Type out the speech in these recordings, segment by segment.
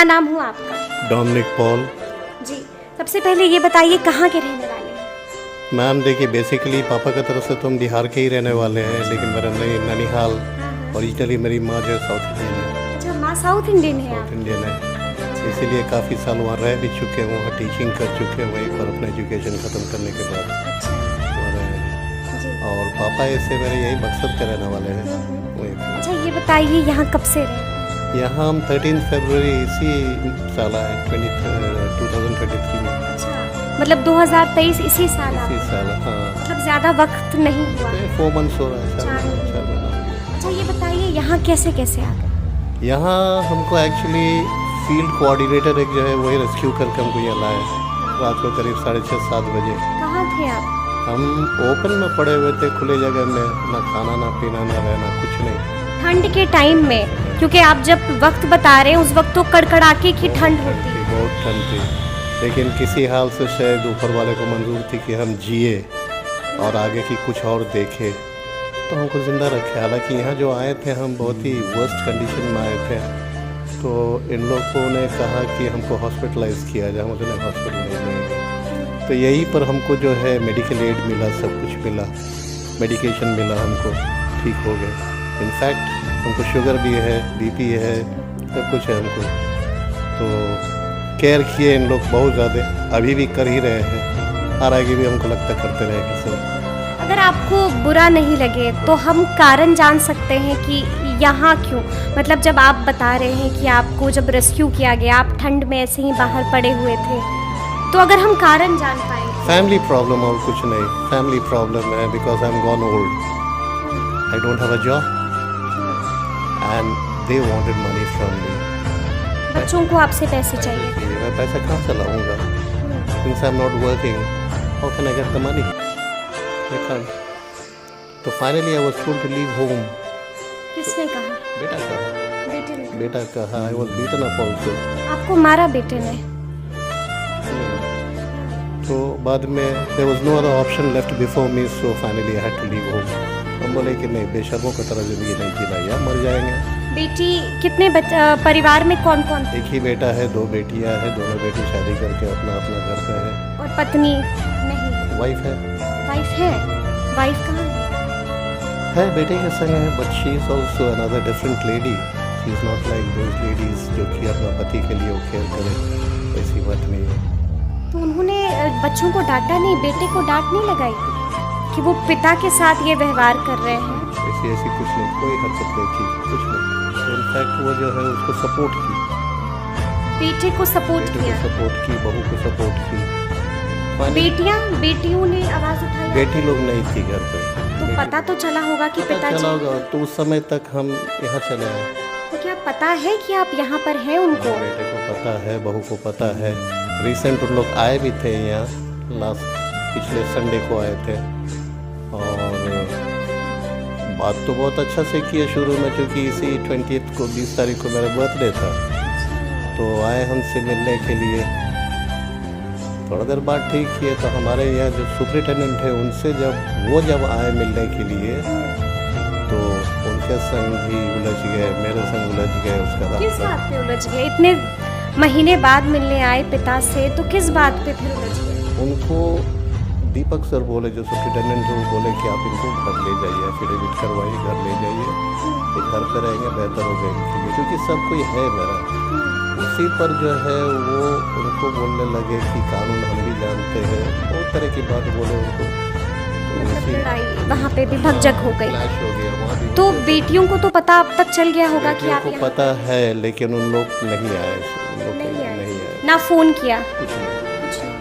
क्या नाम हुआ आपका? Dominic Paul. जी, सबसे पहले ये बताइए कहाँ के रहने वाले हैं? मैम देखिए, बेसिकली पापा की तरफ से तो हम बिहार के ही रहने वाले हैं, लेकिन मेरा ननिहाल ओरिजिनली मेरी माँ जो है साउथ इंडियन है। अच्छा, माँ साउथ इंडियन है साउथ आप? इंडियन है, इसीलिए काफ़ी साल वहाँ रह भी चुके हैं, वहाँ टीचिंग कर चुके हैं वहीं पर अपना एजुकेशन ख़त्म करने के बाद अच्छा वहाँ रहे हैं। जी। और पापा ऐसे मेरे यही मकसद के रहने वाले हैं वहीं पर। अच्छा, ये बताइए यहाँ कब से रहे? यहाँ हम 13 फरवरी इसी साल आए 2023 में। अच्छा, मतलब 2023 इसी साल आप? इसी साल, हाँ। मतलब ज़्यादा वक्त नहीं हुआ? 4 मंथ्स हो रहा है, 4 चार महीना, 4 महीना। अच्छा, ये बताइए यहाँ कैसे कैसे आ गए? यहाँ हमको एक्चुअली फील्ड कोऑर्डिनेटर एक जो है वही रेस्क्यू करके हमको यहाँ लाया रात को करीब 6:30-7 बजे। कहाँ थे आप? हम ओपन में पड़े हुए थे, खुले जगह में, ना खाना ना पीना ना रहना, कुछ नहीं। ठंड के टाइम में, क्योंकि आप जब वक्त बता रहे हैं उस वक्त तो कड़कड़ाके की ठंड होती है। बहुत ठंड थी, लेकिन किसी हाल से शायद ऊपर वाले को मंजूर थी कि हम जिए और आगे की कुछ और देखें, तो हमको ज़िंदा रखे। हालांकि यहाँ जो आए थे हम बहुत ही वर्स्ट कंडीशन में आए थे, तो इन लोगों ने कहा कि हमको हॉस्पिटलाइज़ किया जाए, मुझे हॉस्पिटल नहीं मिलेगा। तो यहीं पर हमको जो है मेडिकल एड मिला, सब कुछ मिला, मेडिकेशन मिला, हमको ठीक हो गए। इनफैक्ट हमको शुगर भी है, बीपी है, सब कुछ है हमको। तो केयर किए इन लोग बहुत ज़्यादा, अभी भी कर ही रहे हैं और आगे भी हमको लगता करते रहेंगे सब। अगर आपको बुरा नहीं लगे तो हम कारण जान सकते हैं कि यहाँ क्यों, मतलब जब आप बता रहे हैं कि आपको जब रेस्क्यू किया गया आप ठंड में ऐसे ही बाहर पड़े हुए थे, तो अगर हम कारण जान पाए? फैमिली प्रॉब्लम और कुछ नहीं, फैमिली प्रॉब्लम है because I am gone old, I don't have a job and they wanted money from me. बच्चों को आपसे पैसे चाहिए? मैं पैसा कहाँ से लाऊंगा? Since I am not working, how can I get the money? I can't. तो finally I was told to leave home. किसने कहा? बेटा कहा, बेटे ने? बेटा कहा। I was beaten up also. आपको मारा बेटे ने? तो बाद में there was no other option left before me, so finally I had to leave home. हम बोले कि नहीं, बेशर्मों की तरह ज़िंदगी नहीं जीना, या मर जाएंगे। बेटी कितने परिवार में कौन कौन? एक ही बेटा है, 2 बेटियां हैं, दोनों बेटी शादी करके अपना अपना घर पे है। और पत्नी नहीं? वाइफ है। वाइफ है? वाइफ कहाँ है? बेटे के संग है, but she is also another different lady. She is not like those ladies जो कि अपना पति के लिए वो केयर करे, ऐसी बात नहीं है। तो उन्होंने बच्चों को डांटा नहीं, बेटे को डांट नहीं लगाई कि वो पिता के साथ ये व्यवहार कर रहे हैं? ऐसी कुछ नहीं, कोई हरकत नहीं की, कुछ नहीं। इनफैक्ट वो जो है उसको सपोर्ट की, बेटे को सपोर्ट किया, सपोर्ट की, बहू को सपोर्ट की। बेटियों ने आवाज़ उठाई? बेटी लोग नहीं थी घर पे। तो पता तो चला होगा कि पिताजी? चला होगा, तो उस समय तक हम यहाँ चले आए। तो क्या पता है कि आप यहाँ पर हैं उनको? बेटे को पता है, बहू को पता है। रिसेंट उन लोग आए भी थे यहाँ, लास्ट पिछले संडे को आए थे, और बात तो बहुत अच्छा से किए शुरू में, क्योंकि इसी 20 को 20 तारीख को मेरा बर्थडे था, तो आए हमसे मिलने के लिए। थोड़ा देर बाद ठीक किए, तो हमारे यहाँ जो सुपरिटेंडेंट है उनसे जब आए मिलने के लिए, तो उनके संग भी उलझ गए, मेरे संग उलझ गए। उसका किस बात पे उलझ गए? इतने महीने बाद मिलने आए पिता से, तो किस बात पे फिर उलझ गए? उनको दीपक सर बोले, जो सुपरिटेंडेंट थे, वो बोले कि आप इनको घर ले जाइए, एफिडेविट करवाइए, घर ले जाइए, ये घर पर रहेंगे, बेहतर हो गए इनके लिए, क्योंकि सब कोई है मेरा। उसी पर जो है वो उनको बोलने लगे कि कानून हम भी जानते हैं, बहुत तरह की बात बोले उनको। वहाँ पे भी भगजग हो गई, क्लैश हो गया वहाँ भी। तो बेटियों को तो पता अब तक चल गया होगा कि आप को पता है, लेकिन उन लोग नहीं आए, नहीं आए, ना फ़ोन किया?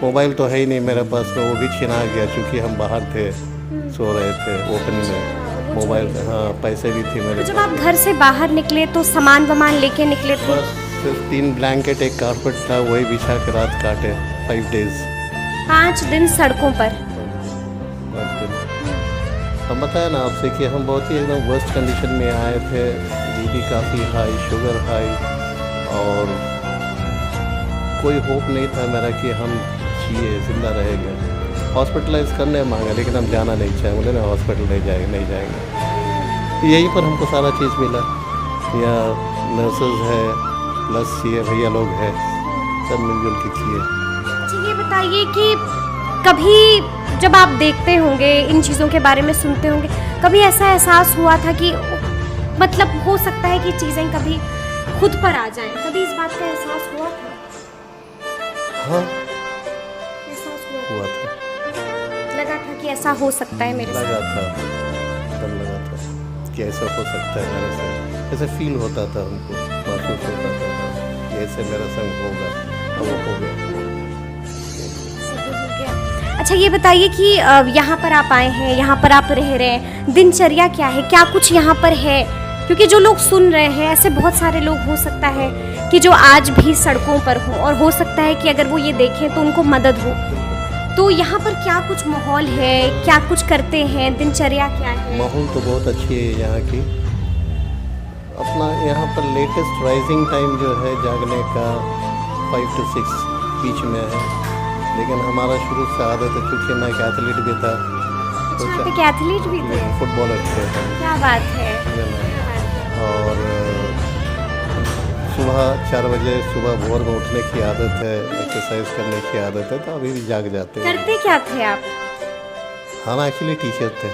मोबाइल तो है ही नहीं मेरे पास में, वो भी छिना गया, क्योंकि हम बाहर थे, सो रहे थे ओपन में। मोबाइल, हाँ, पैसे भी थे मेरे। तो जब आप घर से बाहर निकले तो सामान वामान लेके निकले थे? बस सिर्फ 3 ब्लैंकेट, एक कारपेट था, वही बिछा के रात काटे। 5 डेज, 5 दिन सड़कों पर। 5 दिन। हम बताया ना आपसे कि हम बहुत ही एकदम वर्स्ट कंडीशन में आए थे, बीपी काफ़ी हाई, शुगर हाई, और कोई होप नहीं था मेरा कि हम जिए, जिंदा रहेंगे। हॉस्पिटलाइज करने मांगा, लेकिन हम जाना नहीं चाहे, बोले ना हॉस्पिटल नहीं जाएंगे। यहीं पर हमको सारा चीज़ मिला, या नर्सेज है, प्लस ये भैया लोग हैं, सब मिलजुल के किए। अच्छा ये बताइए कि कभी जब आप देखते होंगे इन चीज़ों के बारे में सुनते होंगे, कभी ऐसा एहसास हुआ था कि मतलब हो सकता है कि चीज़ें कभी खुद पर आ जाएं, कभी इस बात का एहसास हुआ था? हाँ एहसास हुआ था, लगा था कि ऐसा हो सकता है मेरे लगा साथ? था, एकदम लगा था कि ऐसा हो सकता है मेरे से, ऐसा फील होता था, हमको महसूस होता था कि ऐसे मेरा संग होगा, अब वो हो गया। अच्छा ये बताइए कि यहाँ पर आप आए हैं, यहाँ पर आप रह रहे हैं, दिनचर्या क्या है, क्या कुछ यहाँ पर है? क्योंकि जो लोग सुन रहे हैं, ऐसे बहुत सारे लोग हो सकता है कि जो आज भी सड़कों पर हों, और हो सकता है कि अगर वो ये देखें तो उनको मदद हो। तो यहाँ पर क्या कुछ माहौल है, क्या कुछ करते हैं, दिनचर्या क्या है? माहौल तो बहुत अच्छी है यहाँ की। अपना यहाँ पर लेटेस्ट राइजिंग टाइम जो है जागने का 5 to 6 बीच में है, लेकिन हमारा शुरू से आदत है, चूँकि मैं एक एथलीट भी था, तो अच्छा, आप एक एथलीट भी थे? फुटबॉलर थे हम। क्या बात है। और सुबह 4 बजे सुबह भोर में उठने की आदत है, एक्सरसाइज करने की आदत है, तो अभी भी जाग जाते हैं। करते क्या थे आप? हम एक्चुअली टीचर थे,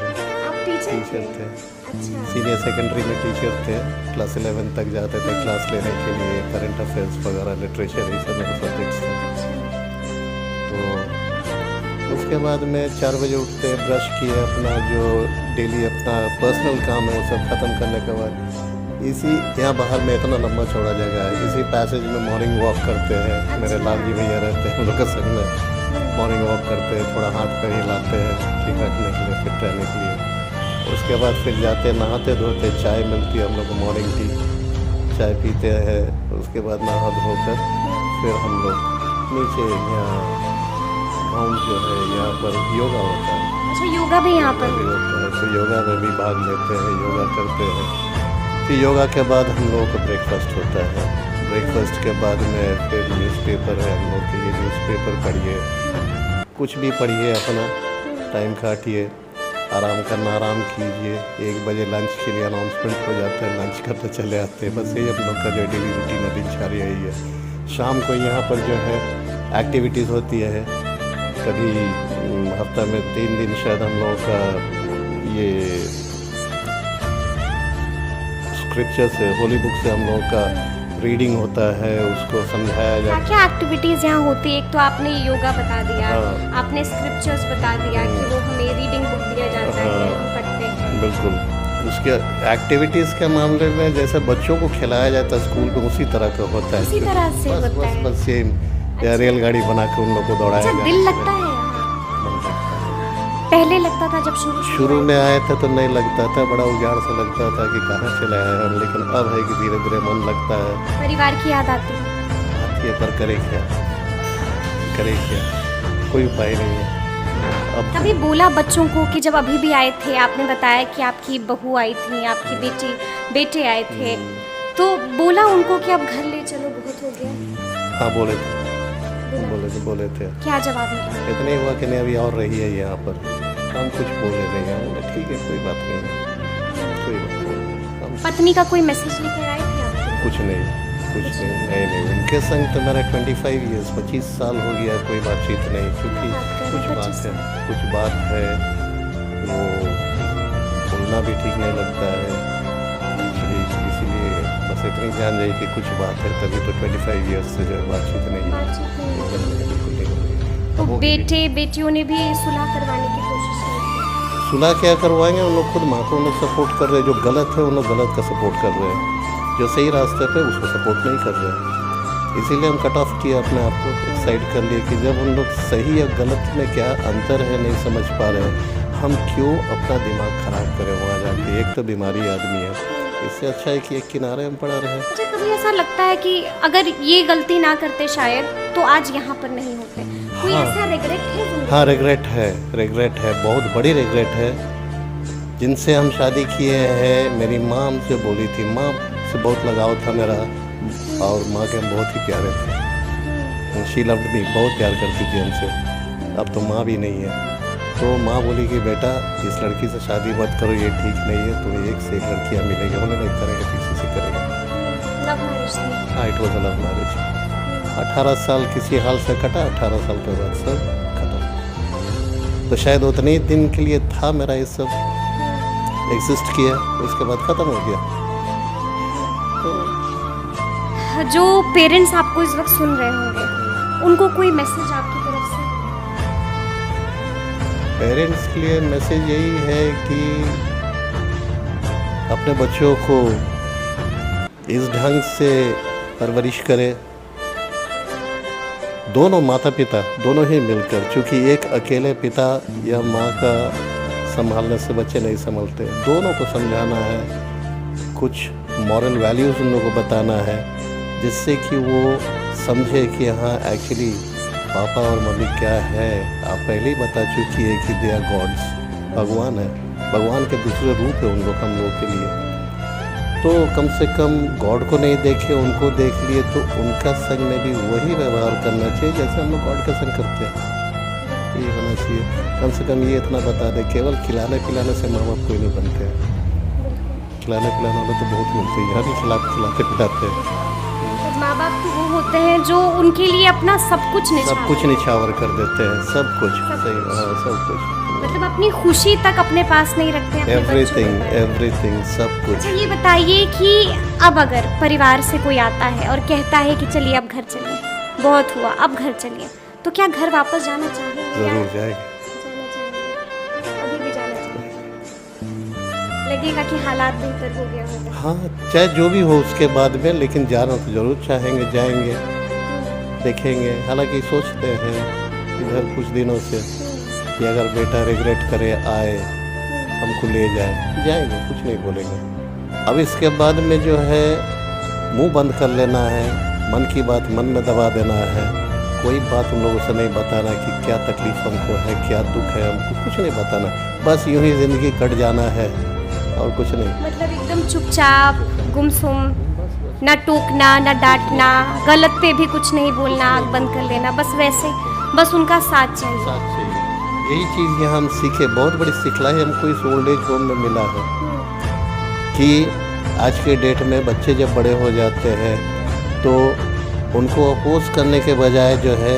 आप टीचर थे। अच्छा। सीनियर सेकेंडरी में टीचर थे, क्लास 11 तक जाते थे क्लास लेने के लिए, करंट अफेयर्स वगैरह, लिटरेचर, ये सब मेरे सब्जेक्ट्स थे। तो उसके बाद में 4 बजे उठते, ब्रश किए, अपना जो डेली अपना पर्सनल काम है वो सब ख़त्म करने के बाद इसी यहाँ बाहर में इतना लंबा चौड़ा जगह है, इसी पैसेज में मॉर्निंग वॉक करते हैं। मेरे लाल जी भैया रहते हैं, उन लोग के संग में मॉर्निंग वॉक करते हैं, थोड़ा हाथ पैर हिलाते हैं ठीक रखने के लिए, फिट रहने के लिए। उसके बाद फिर जाते नहाते धोते, चाय मिलती है हम लोग को, मॉर्निंग टी चाय पीते हैं। उसके बाद नहा धोकर फिर हम लोग नीचे यहाँ ग्राउंड जो है यहाँ पर योगा होता है। अच्छा योगा भी यहाँ पर? भी होता है, तो योगा में भी भाग लेते हैं, योगा करते हैं। फिर योगा के बाद हम लोगों को ब्रेकफास्ट होता है, ब्रेकफास्ट के बाद में फिर न्यूज़पेपर है हम लोग के लिए, न्यूज़पेपर पढ़िए, कुछ भी पढ़िए, अपना टाइम काटिए, आराम करना आराम कीजिए। 1 बजे लंच के लिए अनाउंसमेंट हो जाता है, लंच करते चले आते हैं। बस यही हम लोग का जो डेली रूटीन है, दिनचर्या यही है। शाम को यहाँ पर जो है एक्टिविटीज़ होती है, कभी हफ्ता में 3 दिन शायद हम लोगों का ये स्क्रिप्चर से, होली बुक से हम लोगों का रीडिंग होता है, उसको समझाया जाता है। क्या एक्टिविटीज़ यहाँ होती है? एक तो आपने योगा बता दिया, हाँ। आपने स्क्रिप्चर्स बता दिया कि वो हमें रीडिंग बुक दिया जाता है, हाँ। हम पढ़ते हैं। बिल्कुल। उसके एक्टिविटीज़ के मामले में जैसे बच्चों को खिलाया जाता है स्कूल में, उसी तरह का होता है। उसी तरह से बस होता बस है। बस सेम, या रेलगाड़ी बना के उन लोग को दौड़ाया अच्छा जाता दिल है। लगता है यहाँ? पहले लगता था जब शुरू में आए थे तो नहीं लगता था, बड़ा उजाड़ सा लगता था कि कहाँ चले आए हम, लेकिन अब है कि धीरे धीरे मन लगता है। परिवार की याद आती है? आती है, पर करे क्या, कोई उपाय नहीं है अब। कभी बोला बच्चों को कि जब अभी भी आए थे, आपने बताया कि आपकी बहू आई थी, आपकी बेटे आए थे, तो बोला उनको कि अब घर ले चलो, बहुत हो गया? हाँ बोले थे। क्या जवाब मिला? इतना ही हुआ कि नहीं अभी और रही है यहाँ पर, हम कुछ बोले नहीं। हमने ठीक है, कोई बात नहीं, हम पत्नी का कोई मैसेज लेकर आए थे आपको? कुछ नहीं। उनके संग तो मेरा 25 साल हो गया, कोई बातचीत नहीं, क्योंकि कुछ बात है वो बोलना भी ठीक नहीं लगता है, इसलिए बस इतनी जान जाए कि कुछ बात है, तभी तो 25 ईयर्स से जो बातचीत नहीं है। तो बेटे बेटियों ने भी सुलह करवाने की कोशिश की? सुलह क्या करवाएंगे, उन लोग खुद माँ को उन लोग सपोर्ट कर रहे हैं। जो गलत है उन लोग गलत का सपोर्ट कर रहे हैं, जो सही रास्ते पे उसको सपोर्ट नहीं कर रहे हैं। इसीलिए हम कट ऑफ किए अपने आप को, एक साइड कर लिए कि जब उन लोग सही या गलत में क्या अंतर है नहीं समझ पा रहे हैं, हम क्यों अपना दिमाग ख़राब करें वहाँ जाके। एक तो बीमारी आदमी है, इससे अच्छा है कि एक किनारे हम पड़ा रहे। मुझे कभी ऐसा लगता है कि अगर ये गलती ना करते शायद तो आज यहाँ पर नहीं होते। कोई ऐसा रिग्रेट है जिंदगी? हाँ रिग्रेट है, बहुत बड़ी रिग्रेट है। जिनसे हम शादी किए हैं, मेरी माँ हमसे बोली थी, माँ से बहुत लगाव था मेरा, और माँ के हम बहुत ही प्यारे थे। शी लव्ड मी, बहुत प्यार करती थी हमसे। अब तो माँ भी नहीं है, तो माँ बोली कि बेटा इस लड़की से शादी मत करो, ये ठीक नहीं है, तुम्हें एक से एक लड़कियाँ मिलेगी, उन्होंने एक करेगा तीसरी से करेगा। लव मैरिज थी। हाँ, it was a love marriage. 18 साल किसी हाल से कटा, 18 साल के बाद सब खत्म। तो शायद उतने ही दिन के लिए था मेरा ये सब, एग्जिस्ट किया, उसके बाद ख़त्म हो गया। तो जो पेरेंट्स आपको इस वक्त सुन रहे होंगे, उनको कोई मैसेज आपकी तरफ से? पेरेंट्स के लिए मैसेज यही है कि अपने बच्चों को इस ढंग से परवरिश करें, दोनों माता पिता दोनों ही मिलकर, क्योंकि एक अकेले पिता या माँ का संभालने से बच्चे नहीं संभलते। दोनों को समझाना है, कुछ मॉरल वैल्यूज़ उन लोगों को बताना है, जिससे कि वो समझे कि हाँ एक्चुअली पापा और मम्मी क्या है। आप पहले ही बता चुकी है कि दे आर गॉड्स, भगवान है, भगवान के दूसरे रूप है उन लोग हम लोग के लिए। तो कम से कम गॉड को नहीं देखे, उनको देख लिए तो उनका संग में भी वही व्यवहार करना चाहिए जैसे हम लोग गॉड का संग करते हैं। ये होना चाहिए। कम से कम ये इतना बता दे, केवल खिलाने पिलाने से माँ बाप कोई नहीं बनते हैं। खिलाने पिलाने वाले तो बहुत मिलते हैं, यहाँ भी खिलाते पिलाते हैं। माँ बाप तो वो होते हैं जो उनके लिए अपना सब कुछ निछावर कर देते हैं, सब कुछ सही, हाँ सब कुछ, मतलब अपनी खुशी तक अपने पास नहीं रखते हैं, एवरीथिंग सब कुछ। अच्छा ये बताइए कि अब अगर परिवार से कोई आता है और कहता है कि चलिए अब घर चलिए, बहुत हुआ अब घर चलिए, तो क्या घर वापस जाना चाहेंगे? जरूर जाएंगे। जाना चाहेंगे, अभी भी जाना चाहेंगे? लगेगा कि हालात बेहतर हो गया होगा। हाँ, चाहे जो भी हो उसके बाद में, लेकिन जाना तो जरूर चाहेंगे, जाएंगे, देखेंगे। हालांकि सोचते हैं इधर कुछ दिनों से कि अगर बेटा रिग्रेट करे आए, हमको ले जाए, जाएंगे, कुछ नहीं बोलेंगे। अब इसके बाद में जो है मुंह बंद कर लेना है, मन की बात मन में दबा देना है, कोई बात उन लोगों से नहीं बताना कि क्या तकलीफ़ हमको है, क्या दुख है, हमको कुछ नहीं बताना। बस यूं ही ज़िंदगी कट जाना है और कुछ नहीं। मतलब एकदम चुपचाप गुमसुम, ना टोकना ना डांटना, गलत पे भी कुछ नहीं बोलना, आँख बंद कर लेना, बस वैसे, बस उनका साथ चाहिए। साथ चाहिए, यही चीज़ यहाँ हम सीखे। बहुत बड़ी सिखलाई हमको इस ओल्ड एज होम में मिला है कि आज के डेट में बच्चे जब बड़े हो जाते हैं तो उनको अपोज करने के बजाय जो है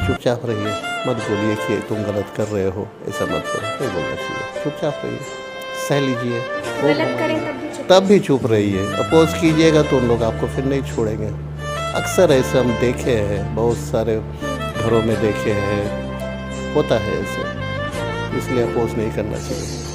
चुपचाप रहिए, मत बोलिए कि तुम गलत कर रहे हो, ऐसा मत करो, नहीं बोलना चाहिए, चुपचाप रहिए, सह लीजिए। गलत करें तब भी चुप रहिए। अपोज कीजिएगा तो उन लोग आपको फिर नहीं छोड़ेंगे। अक्सर ऐसे हम देखे हैं, बहुत सारे घरों में देखे हैं, होता है ऐसे, इसलिए अपोज नहीं करना चाहिए।